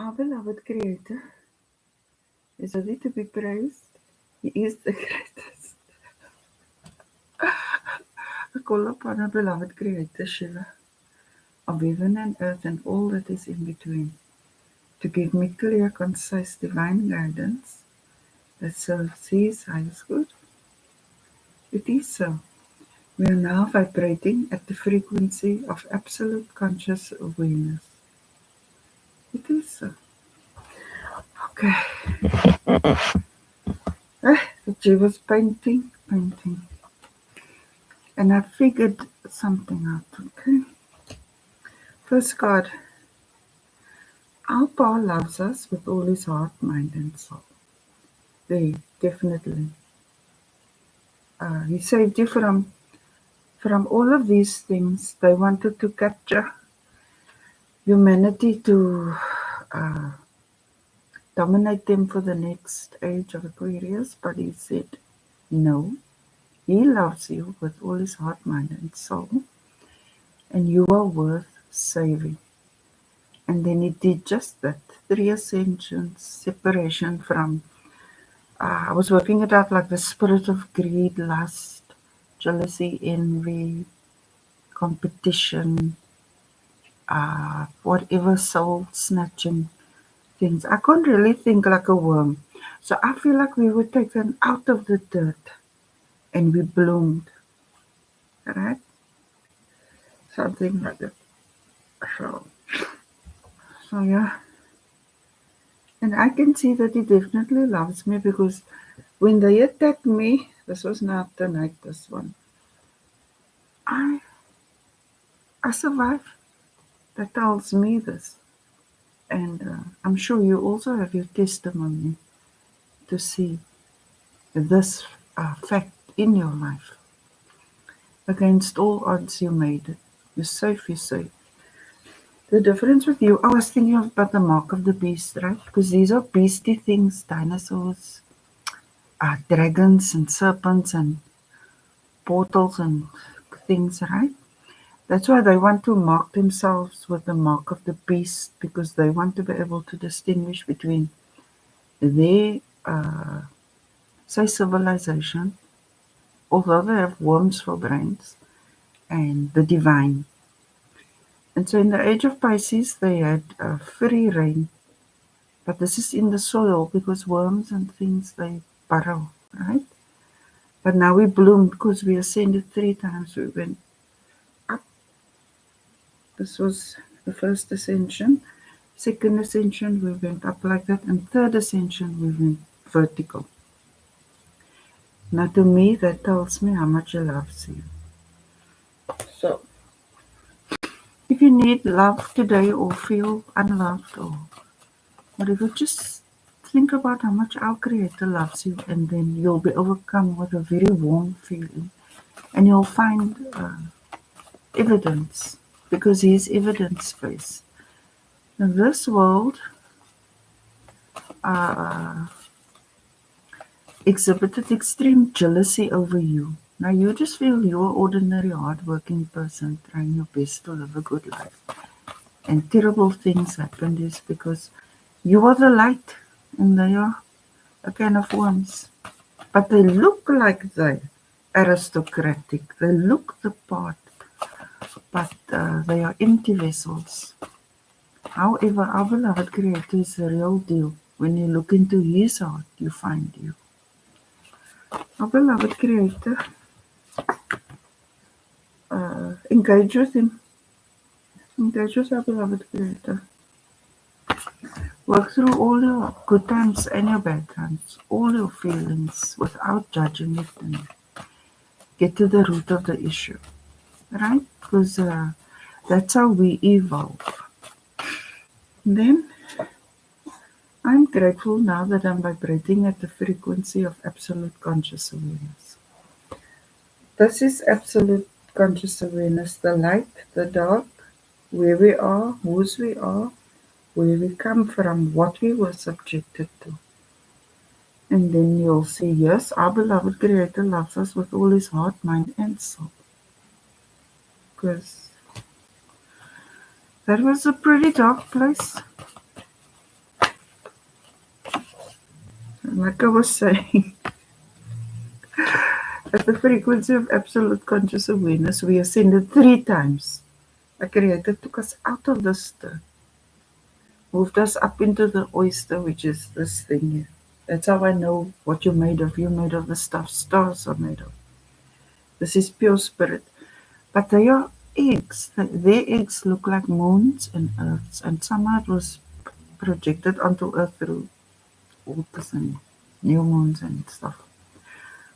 Our beloved Creator is worthy to be praised. He is the greatest. I call upon our beloved Creator Shiva of heaven and earth and all that is in between to give me clear, concise, divine guidance that serves His highest good. It is so. We are now vibrating at the frequency of absolute conscious awareness. It is so. Okay. She was painting. And I figured something out, okay? First, God, our Pa loves us with all his heart, mind, and soul. They definitely. He saved you from all of these things. They wanted to capture humanity to uh, dominate them for the next age of Aquarius, but he said, no, he loves you with all his heart, mind, and soul, and you are worth saving. And then he did just that. 3 ascensions, separation from, I was working it out like the spirit of greed, lust, jealousy, envy, competition, whatever soul snatching things. I can't really think like a worm. So I feel like we were taken out of the dirt and we bloomed. Right? Something like that. So yeah. And I can see that he definitely loves me because when they attacked me, this was not the night, this one, I I survived. That tells me this. And I'm sure you also have your testimony to see this fact in your life. Against all odds, you made it. You're safe, you're safe. The difference with you, I was thinking about the mark of the beast, right? Because these are beastie things, dinosaurs, dragons and serpents and portals and things, right? That's why they want to mark themselves with the mark of the beast, because they want to be able to distinguish between their, say, civilization, although they have worms for brains, and the divine. And so in the age of Pisces, they had free reign, but this is in the soil because worms and things, they burrow, right? But now we bloom because we ascended 3 times. We went up. This was the first ascension. Second ascension, we went up like that. And third ascension, we went vertical. Now to me, that tells me how much he loves you. So, if you need love today or feel unloved or whatever, just think about how much our Creator loves you, and then you'll be overcome with a very warm feeling. And you'll find evidence, because He is evidence-based. In this world, uh, exhibited extreme jealousy over you. Now you just feel you're an ordinary, hard-working person trying your best to live a good life. And terrible things happen just because you are the light and they are a can of worms. But they look like they're aristocratic. They look the part, but they are empty vessels. However, our beloved Creator is the real deal. When you look into His heart, you find you. Our beloved Creator, engage with Him. Engage with our beloved Creator. Work through all your good times and your bad times, all your feelings without judging it, and get to the root of the issue. Right? Because that's how we evolve. Then, I'm grateful now that I'm vibrating at the frequency of absolute conscious awareness. This is absolute conscious awareness, the light, the dark, where we are, whose we are, where we come from, what we were subjected to. And then you'll see, yes, our beloved Creator loves us with all his heart, mind, and soul. Because that was a pretty dark place. like I was saying, at the frequency of absolute conscious awareness, we ascended 3 times. The Creator took us out of this stir, moved us up into the oyster, which is this thing here. That's how I know what you're made of. You're made of the stuff stars are made of. This is pure spirit. But they are eggs. Their eggs look like moons and earths, and somehow it was projected onto earth through waters and new moons and stuff.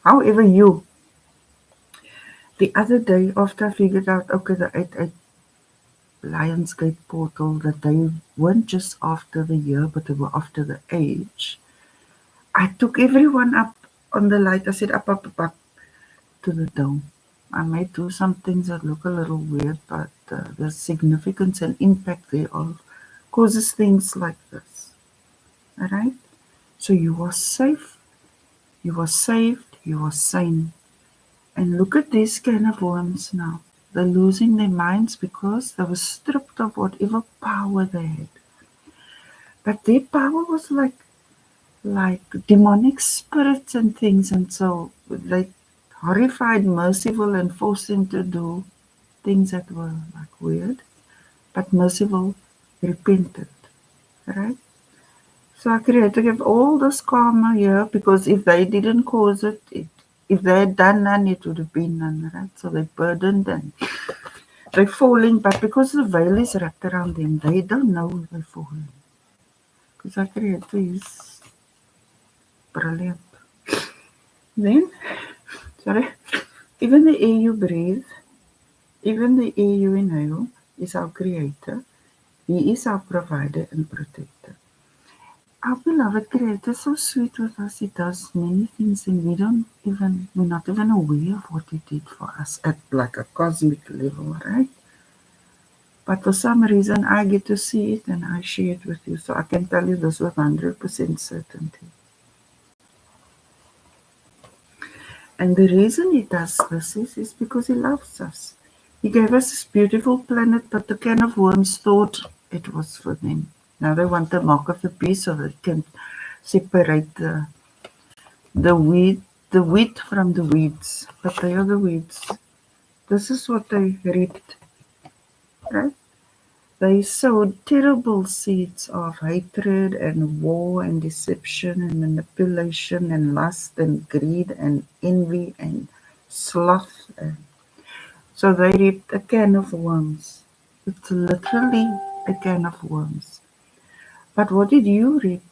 However, the other day after I figured out, okay, the 8 Lionsgate portal, that they weren't just after the year, but they were after the age. I took everyone up on the light. I said, up to the dome. I may do some things that look a little weird, but the significance and impact thereof causes things like this. All right? So you are safe, you are saved, you are sane. And look at these can of worms now. They're losing their minds because they were stripped of whatever power they had. But their power was like demonic spirits and things, and so they horrified Merciful and forced him to do things that were like weird. But Merciful repented, right? So our Creator gave all this karma here because if they didn't cause it, if they had done none, it would have been none, right? So they burdened and they're falling, but because the veil is wrapped around them, they don't know they're falling. Because our Creator is brilliant. Then, sorry, even the air you breathe, even the air you inhale is our Creator. He is our provider and protector. Our beloved Creator is so sweet with us. He does many things and we're not even aware of what He did for us at like a cosmic level, right? But for some reason I get to see it and I share it with you. So I can tell you this with 100% certainty. And the reason He does this is because He loves us. He gave us this beautiful planet, but the can of worms thought it was for them. Now they want the mark of the beast so they can separate the wheat from the weeds. But they are the weeds. This is what they reaped, right? They sowed terrible seeds of hatred and war and deception and manipulation and lust and greed and envy and sloth. So they reaped a can of worms. It's literally a can of worms. But what did you reap?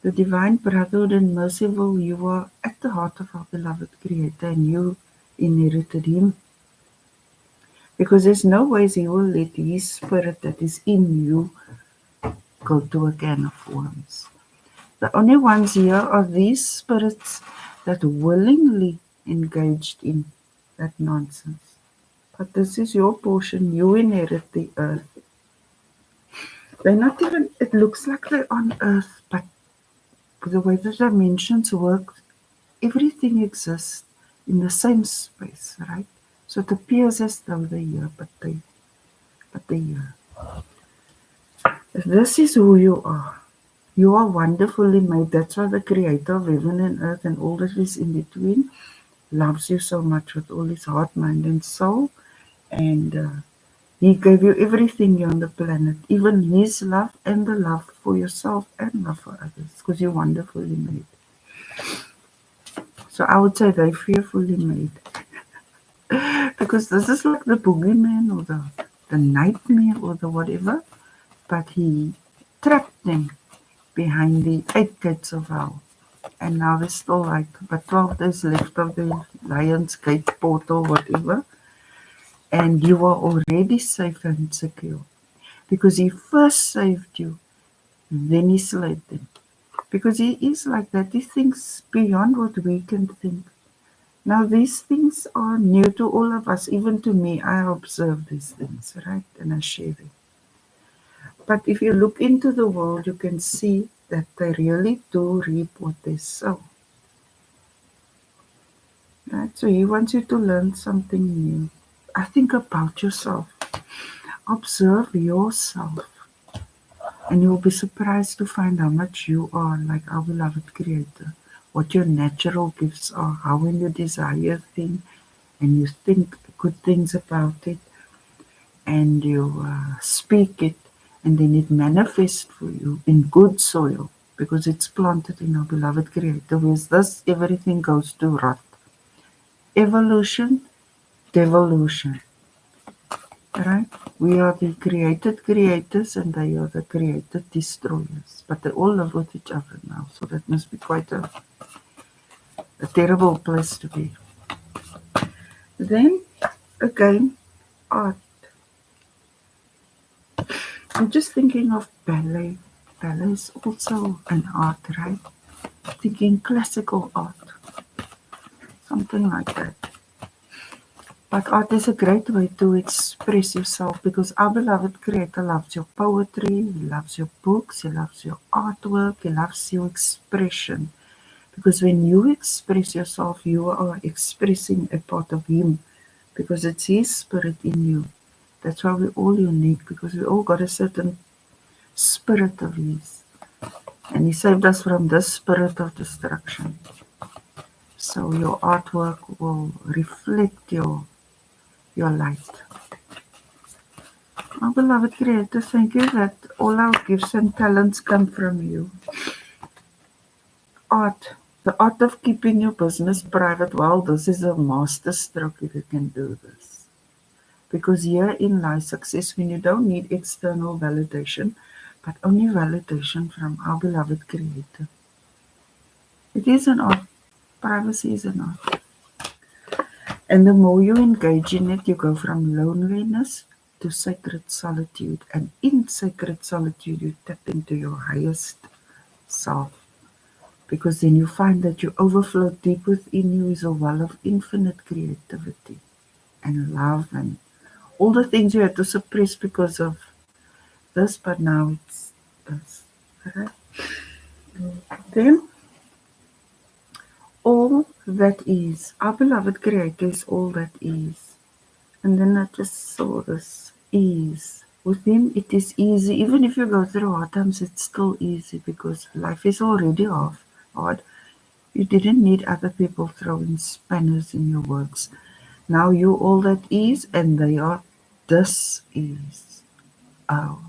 The divine brotherhood and merciful, you are at the heart of our beloved Creator and you inherited Him. Because there's no ways He will let His spirit that is in you go to a can of worms. The only ones here are these spirits that willingly engaged in that nonsense. But this is your portion. You inherit the earth. They're not even, it looks like they're on earth, but the way the dimensions work, everything exists in the same space, right? So it appears as though they're here, but they're here. This is who you are. You are wonderfully made. That's why the Creator of heaven and earth and all that is in between loves you so much with all His heart, mind, and soul. And He gave you everything here on the planet, even His love and the love for yourself and love for others, because you're wonderfully made. So I would say they're fearfully made. Because this is like the boogeyman or the nightmare or the whatever, but He trapped them behind the 8 gates of hell. And now there's still like but 12 days left of the Lion's Gate portal, whatever. And you are already safe and secure. Because He first saved you, then He slayed them. Because He is like that. He thinks beyond what we can think. Now these things are new to all of us, even to me. I observe these things, right? And I share them. But if you look into the world, you can see that they really do reap what they sow. Right? So He wants you to learn something new. I think about yourself. Observe yourself. And you'll be surprised to find how much you are like our beloved Creator. What your natural gifts are, how when you desire a thing and you think good things about it and you speak it, and then it manifests for you in good soil because it's planted in our beloved Creator. With this, everything goes to rot. Evolution, devolution. Right? We are the created creators and they are the created destroyers. But they all live with each other now, so that must be quite a terrible place to be. Then, again, art. I'm just thinking of ballet. Ballet is also an art, right? Thinking classical art, something like that. But art is a great way to express yourself because our beloved Creator loves your poetry, He loves your books, He loves your artwork, He loves your expression. Because when you express yourself, you are expressing a part of Him because it's His spirit in you. That's why we're all unique because we all got a certain spirit of His. And He saved us from this spirit of destruction. So your artwork will reflect your light. Our beloved Creator, thank you that all our gifts and talents come from you. Art. The art of keeping your business private. Well, this is a master stroke if you can do this. Because herein lies success when you don't need external validation, but only validation from our beloved Creator. It is an art. Privacy is an art. And the more you engage in it, you go from loneliness to sacred solitude. And in sacred solitude, you tap into your highest self. Because then you find that you overflow deep within you is a well of infinite creativity and love and all the things you had to suppress because of this, but now it's this. Right? Then all that is, our beloved Creator is all that is. And then I just saw this ease. With Him, it is easy. Even if you go through hard times, it's still easy because life is already hard. You didn't need other people throwing spanners in your works. Now you all that is, and they are this is. Oh,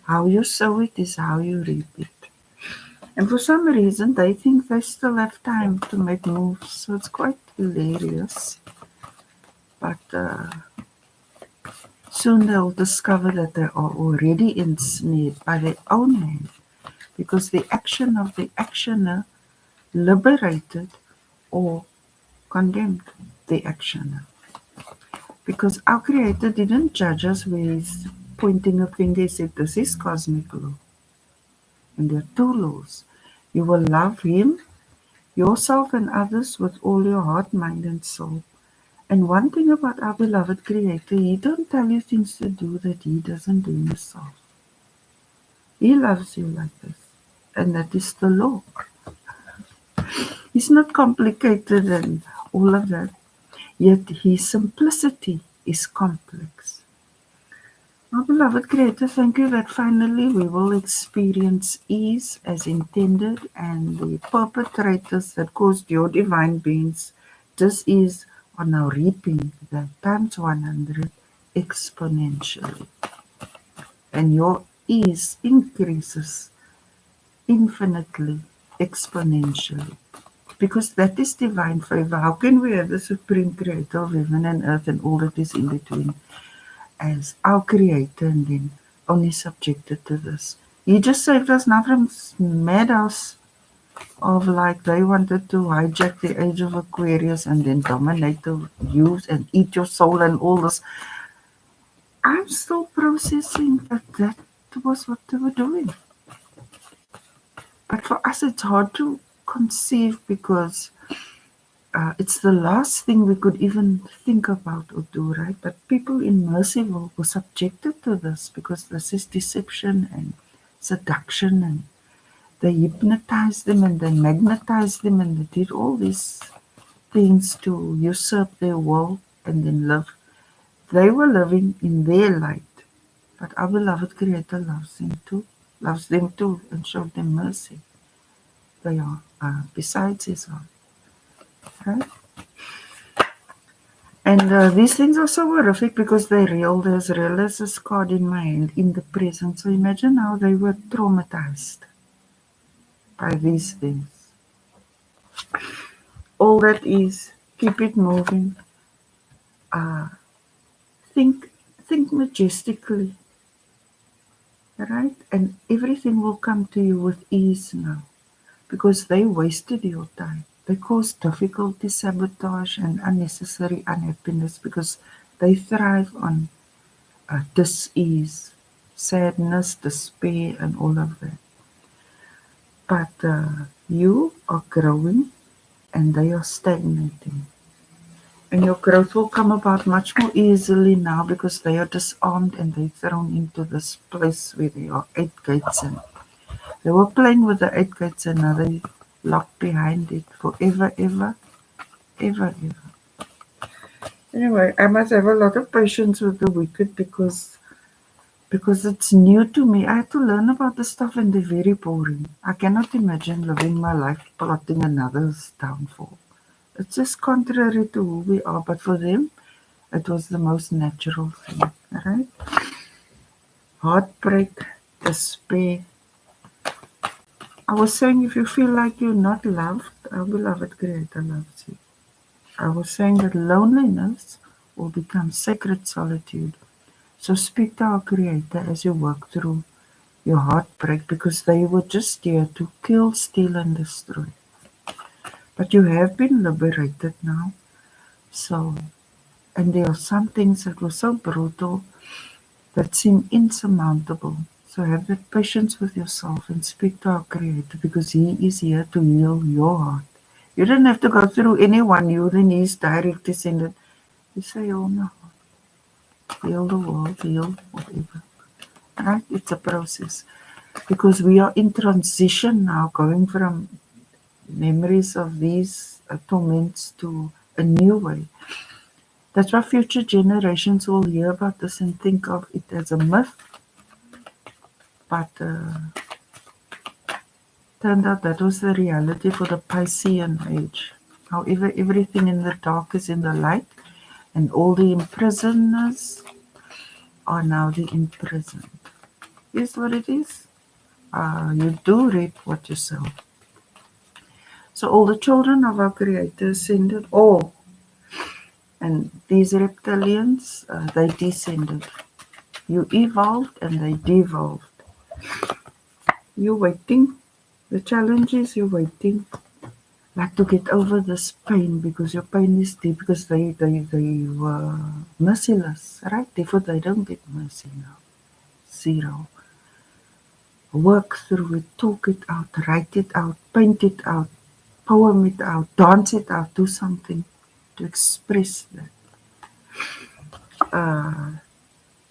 how you sow it is how you reap it. And for some reason, they think they still have time to make moves, so it's quite hilarious. But soon they'll discover that they are already ensnared by their own hand, because the action of the actioner liberated or condemned the actioner. Because our Creator didn't judge us with His pointing a finger. He said, this is cosmic law. And there are two laws. You will love Him, yourself and others with all your heart, mind and soul. And one thing about our beloved Creator, He don't tell you things to do that He doesn't do Himself. He loves you like this. And that is the law. He's not complicated and all of that. Yet His simplicity is complex. Our beloved Creator, thank you that finally we will experience ease as intended, and the perpetrators that caused your divine beings dis-ease are now reaping that times 100 exponentially. And your ease increases infinitely, exponentially. Because that is divine favor. How can we have the supreme creator of heaven and earth and all that is in between as our creator and then only subjected to this? He just saved us now from madhouse of like they wanted to hijack the age of Aquarius and then dominate the youth and eat your soul and all this. I'm still processing that was what they were doing. But for us, it's hard to conceive because it's the last thing we could even think about or do, right? But people in Mercyville were subjected to this because this is deception and seduction, and they hypnotized them and they magnetized them and they did all these things to usurp their will and then live. They were living in their light, but our beloved Creator loves them too. loves them too and showed them mercy. They are besides his heart, right? And these things are so horrific because they're real. They're as real as a scar in my hand in the present. So imagine how they were traumatized by these things. All that is, keep it moving. Uh, think, think majestically, right? And everything will come to you with ease now because they wasted your time. They caused difficulty, sabotage, and unnecessary unhappiness because they thrive on dis-ease, sadness, despair, and all of that. But you are growing and they are stagnating. And your growth will come about much more easily now because they are disarmed and they're thrown into this place where there are 8 gates. And they were playing with the 8 gates and now they locked behind it forever, ever, ever, ever. Anyway, I must have a lot of patience with the wicked because it's new to me. I had to learn about this stuff and they're very boring. I cannot imagine living my life plotting another's downfall. It's just contrary to who we are, but for them, it was the most natural thing, right? Heartbreak, despair. I was saying if you feel like you're not loved, our beloved Creator loves you. I was saying that loneliness will become sacred solitude. So speak to our Creator as you work through your heartbreak because they were just there to kill, steal, and destroy. But you have been liberated now. So, and there are some things that were so brutal that seem insurmountable. So have that patience with yourself and speak to our Creator because He is here to heal your heart. You don't have to go through anyone. You then He's directly send it. You say, oh no, heal the world, heal whatever. Right? It's a process. Because we are in transition now, going from memories of these torments to a new way. That's why future generations will hear about this and think of it as a myth. But turned out that was the reality for the Piscean age. However, everything in the dark is in the light, and all the imprisoners are now the imprisoned. Here's what it is. You do reap what you sow. So all the children of our Creator ascended, all. And these reptilians, they descended. You evolved and they devolved. You're waiting. The challenge is you're waiting. Like to get over this pain because your pain is deep because they were merciless, right? Therefore they don't get mercy now. Zero. Work through it, talk it out, write it out, paint it out, poem it out, dance it out, do something to express that.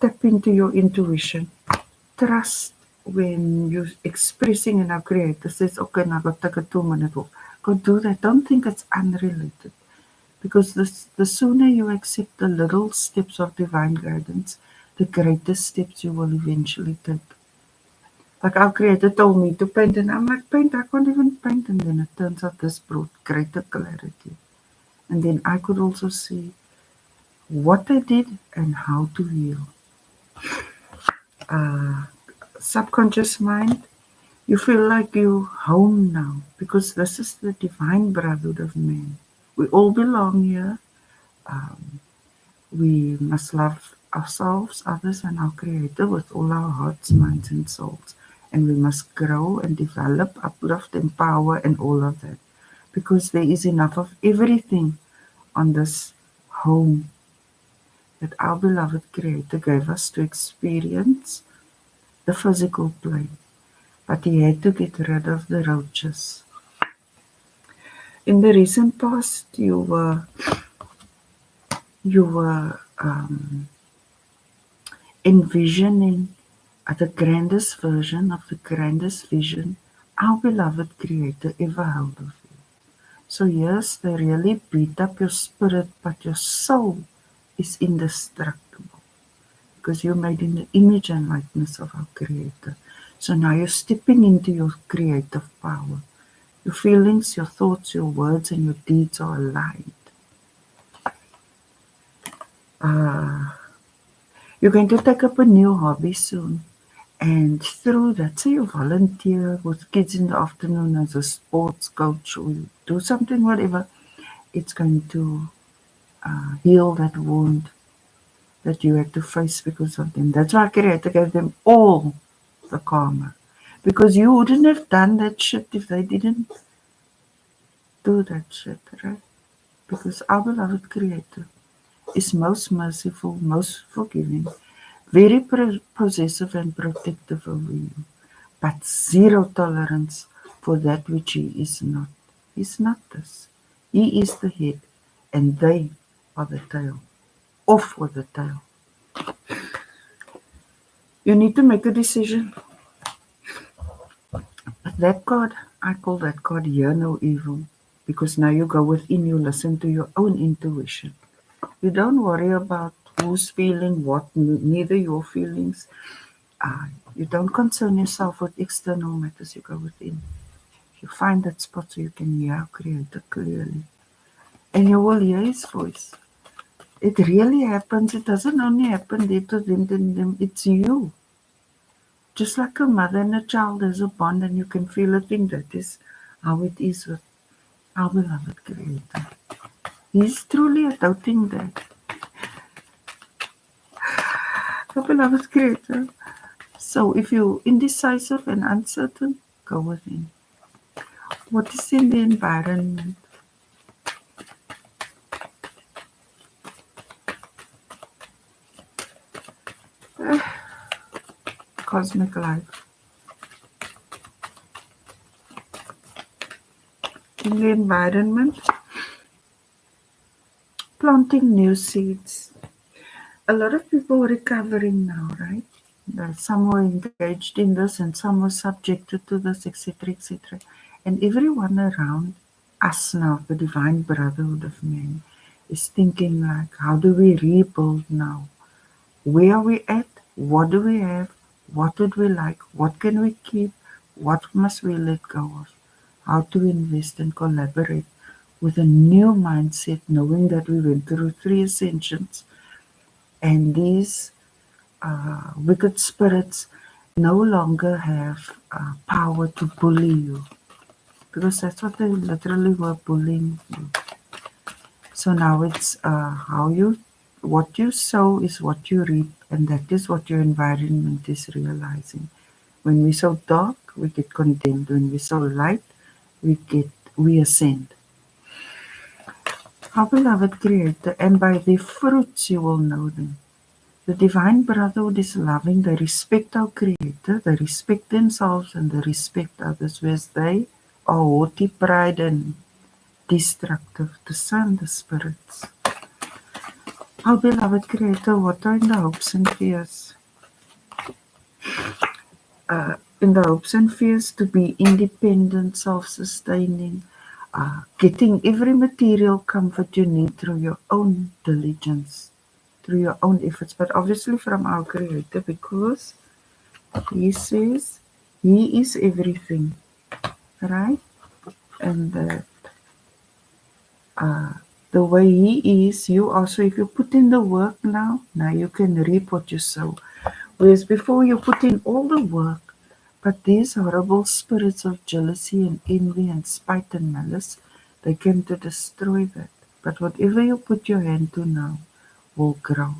Tap into your intuition. Trust when you're expressing and our Creator says, okay, now go take a 2-minute walk. Go do that. Don't think it's unrelated. Because the sooner you accept the little steps of divine guidance, the greater steps you will eventually take. Like our Creator told me to paint, and I'm like, paint, I can't even paint. And then it turns out this brought greater clarity. And then I could also see what I did and how to heal. Subconscious mind, you feel like you're home now because this is the divine brotherhood of man. We all belong here. We must love ourselves, others, and our Creator with all our hearts, minds, and souls. And we must grow and develop, uplift, empower, and all of that. Because there is enough of everything on this home that our beloved Creator gave us to experience the physical plane. But He had to get rid of the roaches. In the recent past, you were envisioning the grandest version of the grandest vision our beloved Creator ever held of you. So yes, they really beat up your spirit, but your soul is indestructible because you're made in the image and likeness of our Creator. So now you're stepping into your creative power. Your feelings, your thoughts, your words, and your deeds are aligned. You're going to take up a new hobby soon. And through that, say you volunteer with kids in the afternoon as a sports coach, or you do something, whatever, it's going to heal that wound that you had to face because of them. That's why Creator gave them all the karma. Because you wouldn't have done that shit if they didn't do that shit, right? Because our beloved Creator is most merciful, most forgiving, very possessive and protective over you, but zero tolerance for that which He is not. He's not this. He is the head, and they are the tail. Off with the tail. You need to make a decision. But that card, I call that card Hear No Evil, because now you go within, you listen to your own intuition. You don't worry about who's feeling what, neither your feelings. You don't concern yourself with external matters, you go within. You find that spot so you can hear Creator clearly. And you will hear His voice. It really happens. It doesn't only happen there to them. It's you. Just like a mother and a child, there's a bond and you can feel a thing. That is how it is with our beloved Creator. He's truly a doubting that. Our beloved Creator. So if you're indecisive and uncertain, go within. What is in the environment? Cosmic life. In the environment, planting new seeds. A lot of people are recovering now, right? Some were engaged in this and some were subjected to this, etc., etc. And everyone around us now, the divine brotherhood of men, is thinking like, how do we rebuild now? Where are we at? What do we have? What would we like? What can we keep? What must we let go of? How to invest and collaborate with a new mindset, knowing that we went through 3 ascensions and these wicked spirits no longer have power to bully you, because that's what they literally were, bullying you. So now it's what you sow is what you reap, and that is what your environment is realizing. When we sow dark, we get condemned. When we sow light, we ascend. Our beloved Creator, and by their fruits you will know them. The divine brotherhood is loving. They respect our Creator, they respect themselves, and they respect others, whereas they are haughty, pride, and destructive, the sun, the spirits. Our beloved Creator, what are in the hopes and fears? In the hopes and fears to be independent, self-sustaining, getting every material comfort you need through your own diligence, through your own efforts, but obviously from our Creator, because He says He is everything, right? And that the way He is, you also, if you put in the work now you can reap what you sow. Whereas before you put in all the work, but these horrible spirits of jealousy and envy and spite and malice, they came to destroy that. But whatever you put your hand to now will grow.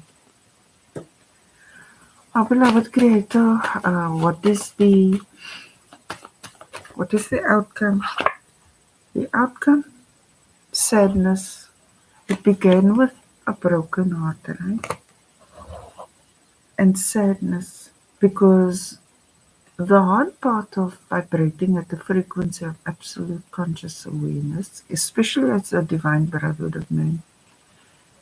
Our beloved Creator, what is the outcome? The outcome? Sadness. It began with a broken heart, right? And sadness, because the hard part of vibrating at the frequency of absolute conscious awareness, especially as a divine brotherhood of men,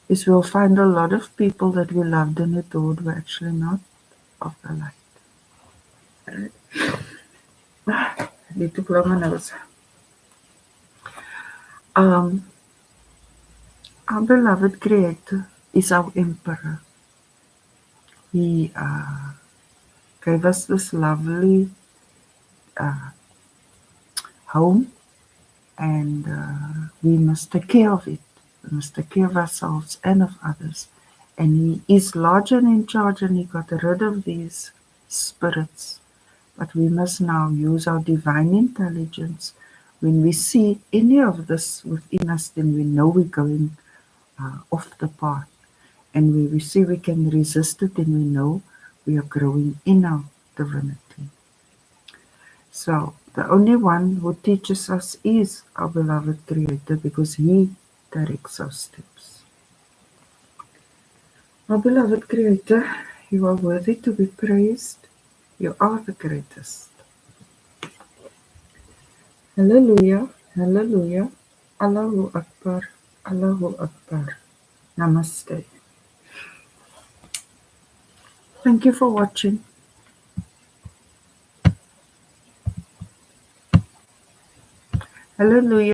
is we'll find a lot of people that we loved and adored were actually not of the light. Right? I need to blow my nose. Our beloved Creator is our Emperor. He gave us this lovely home, and we must take care of it. We must take care of ourselves and of others. And He is large and in charge, and He got rid of these spirits. But we must now use our divine intelligence. When we see any of this within us, then we know we're going off the path. And when we see we can resist it, then we know we are growing in our divinity. So the only one who teaches us is our beloved Creator, because He directs our steps. Our beloved Creator, You are worthy to be praised. You are the greatest. Hallelujah, Hallelujah, Allahu Akbar, Allahu Akbar. Namaste. Thank you for watching. Hallelujah.